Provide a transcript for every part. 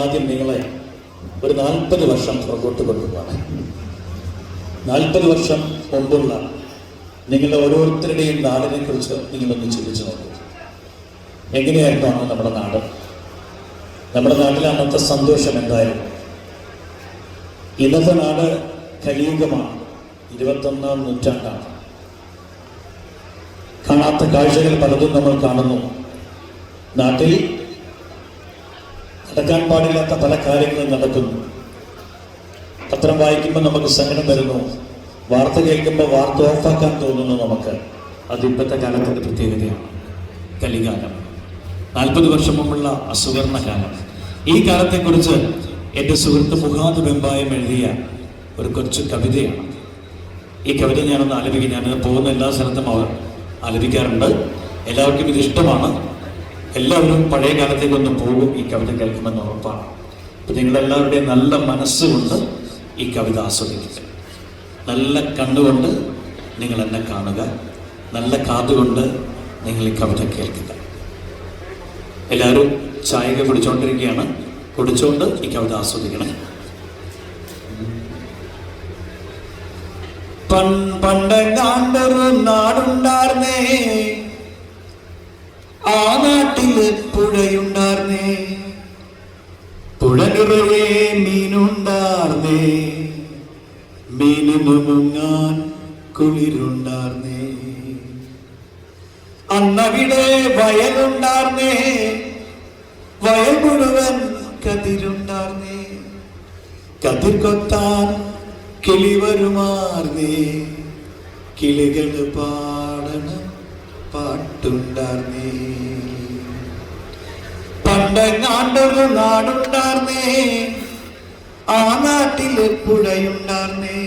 ആദ്യം നിങ്ങളെ ഒരു 40 വർഷം പുറകോട്ട് കൊണ്ടുപോകാൻ. 40 വർഷം മുമ്പുള്ള നിങ്ങളുടെ ഓരോരുത്തരുടെയും നാടിനെ കുറിച്ച് നിങ്ങളൊന്ന് ചിന്തിച്ചു നോക്കൂ. എങ്ങനെയായിരുന്നു അന്ന് നമ്മുടെ നാട്? നമ്മുടെ നാട്ടിലെ അന്നത്തെ സന്തോഷം എന്തായിരുന്നു? ഇന്നത്തെ നാട് കലിയുഗമാണ്, 21ാം നൂറ്റാണ്ടാണ്. കാണാത്ത കാഴ്ചകൾ പലതും നമ്മൾ കാണുന്നു. നാട്ടിൽ നടക്കാൻ പാടില്ലാത്ത പല കാര്യങ്ങളും നടക്കുന്നു. പത്രം വായിക്കുമ്പോൾ നമുക്ക് സങ്കടം വരുന്നു, വാർത്ത കേൾക്കുമ്പോൾ വാർത്ത ഓഫാക്കാൻ തോന്നുന്നു നമുക്ക്. അത് ഇപ്പോഴത്തെ കാലത്തിൻ്റെ പ്രത്യേകതയാണ്. കലികാലം, 40 വർഷം മുമ്പുള്ള അസുവർണ കാലം. ഈ കാലത്തെക്കുറിച്ച് എൻ്റെ സുഹൃത്ത് മുഹാദ് വെമ്പായം എഴുതിയ ഒരു കൊച്ചു കവിതയാണ്. ഈ കവിത ഞാനൊന്ന് ആലപിക്കും. ഞാൻ പോകുന്ന എല്ലാ സ്ഥലത്തും ആലപിക്കാറുണ്ട്. എല്ലാവർക്കും ഇത് ഇഷ്ടമാണ്. എല്ലാവരും പഴയ കാലത്തേക്കൊന്ന് പോകും ഈ കവിത കേൾക്കുമെന്ന് ഉറപ്പാണ്. അപ്പം നിങ്ങളെല്ലാവരുടെയും നല്ല മനസ്സുകൊണ്ട് ഈ കവിത ആസ്വദിക്കുക. നല്ല കണ്ണുകൊണ്ട് നിങ്ങൾ എന്നെ കാണുക, നല്ല കാതുകൊണ്ട് നിങ്ങൾ ഈ കവിത കേൾക്കുക. എല്ലാവരും ചായക കുടിച്ചുകൊണ്ടിരിക്കുകയാണ്. കുടിച്ചുകൊണ്ട് ഈ കവിത ആസ്വദിക്കണം. പണ്ടെങ്ങാണ്ടൊരു നാടുണ്ടാർന്നേ, ആ നാട്ടില് പുഴയുണ്ടാർന്നേ, പുഴ നിറയെ മീനുണ്ടാർന്നേ, മീനിന് മുങ്ങാൻ കുളിരുണ്ടാർന്നേ. അന്നവിടെ വയലുണ്ടാർന്നേ, വയൽ മുഴുവൻ കതിരുണ്ടാർന്നേ, കതിർ കൊത്താൻ കിളി വരുമാർന്നേ, കിളികള് പാടണ പാട്ടുണ്ടാർന്നേ. പണ്ടെങ്ങാണ്ടൊരു നാടുണ്ടാർന്നേ, ആ നാട്ടില് പുഴയുണ്ടാർന്നേ,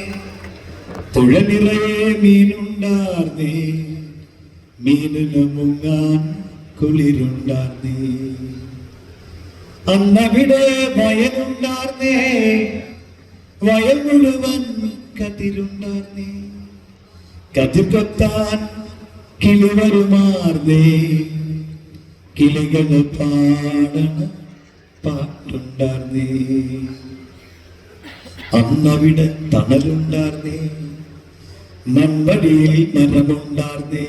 പുഴ നിറയെ മീനുണ്ടാർന്നേ, മീനിന് മുങ്ങാൻ കുളിരുണ്ടാർന്നേ. അന്നവിടെ വയലുണ്ടാർന്നേ, വയൽ മുഴുവൻ കതിരുണ്ടാർന്നേ, കതിർ കൊത്താൻ കിളി വരുമാർന്നേ, കിളികള് പാടണ പാട്ടുണ്ടാർന്നേ. അന്നവിടെ തണലുണ്ടാർന്നേ, മൺവടിയിൽ മരമുണ്ടാർന്നേ,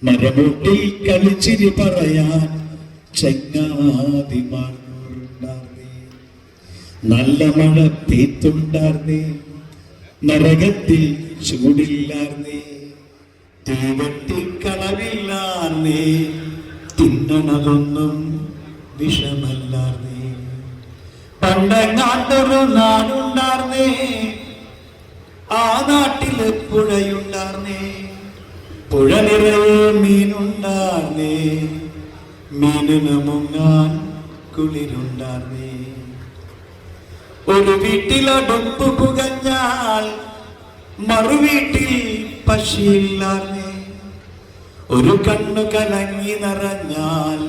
മരമൂട്ടിൽ കളിച്ചിരി പറയാൻ ചങ്ങാതിമാർന്നുണ്ടാർന്നേ. നല്ല മഴ പെയ്ത്തുണ്ടാർന്നേ, നരകത്തിൽ ചൂടില്ലാർന്നേ, തീവട്ടിക്കളവില്ലാർന്നേ, തിന്നണതൊന്നും വിഷമല്ലാർന്നേ. പണ്ടെങ്ങാണ്ടൊരു നാടുണ്ടാർന്നേ, ആ നാട്ടില് പുഴയുണ്ടാർന്നേ, പുഴ നിറയെ മീനുണ്ടാർന്നേ, മീനിന് മുങ്ങാൻ കുളിരുണ്ടാർന്നേ. ഒരു വീട്ടിലടുപ്പ് പുകഞ്ഞാൽ മറുവീട്ടിൽ പശിയില്ലാർന്നേ, ഒരു കണ്ണു കലങ്ങി നിറഞ്ഞാൽ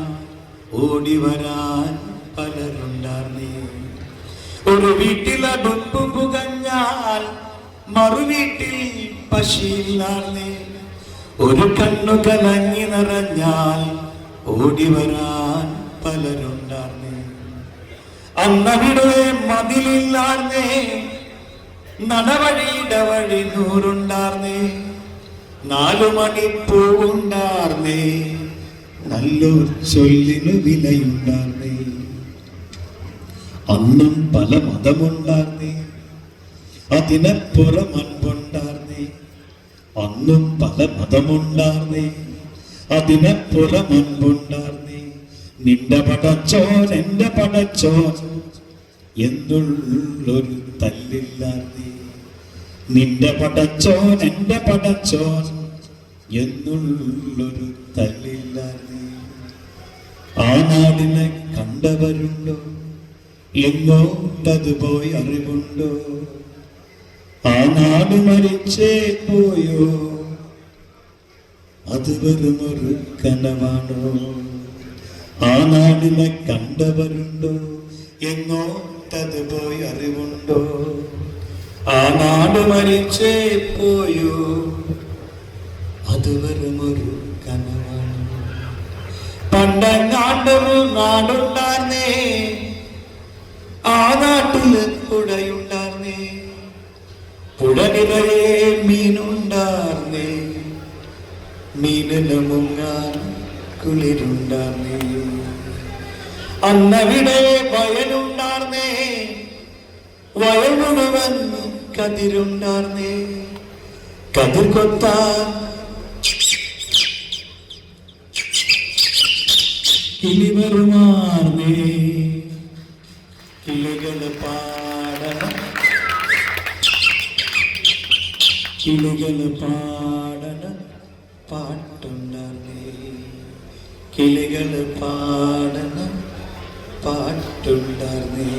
ഓടി വരാൻ പലരുണ്ടാർന്നേ. ഒരു വീട്ടിലടുപ്പ് പുകഞ്ഞാൽ മറുവീട്ടിൽ പശിയില്ലാർന്നേ, ഒരു കണ്ണു കലങ്ങി നിറഞ്ഞാൽ ഓടി വരാൻ പലരുണ്ടാർന്നേ. അന്നവിടെ മതിലില്ലാർന്നേ, നടവഴിയുടെ വഴി നൂറുണ്ടാർന്നേ, 4 മണിപ്പൂവുണ്ടാർന്നേ, നല്ലൊരു ചൊല്ലിനു വിലയുണ്ടാർന്നേ. അന്നും പല മതമുണ്ടാർന്നേ, അതിനപ്പുറം അൻപുണ്ടാർന്നേ, അന്നും പല മതമുണ്ടാർന്നേ, അതിനപ്പുറം അൻപുണ്ടാർന്നേ. നിന്റെ പടച്ചോൻ എന്റെ പടച്ചോൻ എന്നുള്ളൊരു തല്ലില്ലാർന്നേ, നിന്റെ പടച്ചോൻ എന്റെ പടച്ചോൻ എന്നുള്ളൊരു തല്ലില്ലാർന്നേ. ആ നാടിനെ കണ്ടവരുണ്ടോ? എങ്ങോട്ടത് പോയി അറിവുണ്ടോ? ആ നാട് മരിച്ചേ പോയോ? അത് വെറുമൊരു കനവാണോ? ആ നാടിനെ കണ്ടവരുണ്ടോ? എങ്ങോട്ടത് പോയി അറിവുണ്ടോ? ആ നാട് മരിച്ചേ പോയോ? അത് വെറുമൊരു കനവാണോ? പണ്ടെങ്ങാണ്ടൊരു നാടുണ്ടാർന്നേ, കൂടെയുണ്ടാർന്നേ, പുഴ നിറയെ മീനുണ്ടാർന്നേ, മീനിന് മുങ്ങാൻ കുളിരുണ്ടാർന്നേ. അന്നവിടെ വയലുണ്ടാർന്നേ, വയൽ മുഴുവൻ കതിരുണ്ടാർന്നേ, കതിർ കൊത്താൻ കിളിവരുമാർന്നേ, കിളികള് പാടണം, കിളികള് പാടണം പാട്ടുണ്ടാർന്നേ, കിളികള് പാടണം പാട്ടുണ്ടാർന്നേ.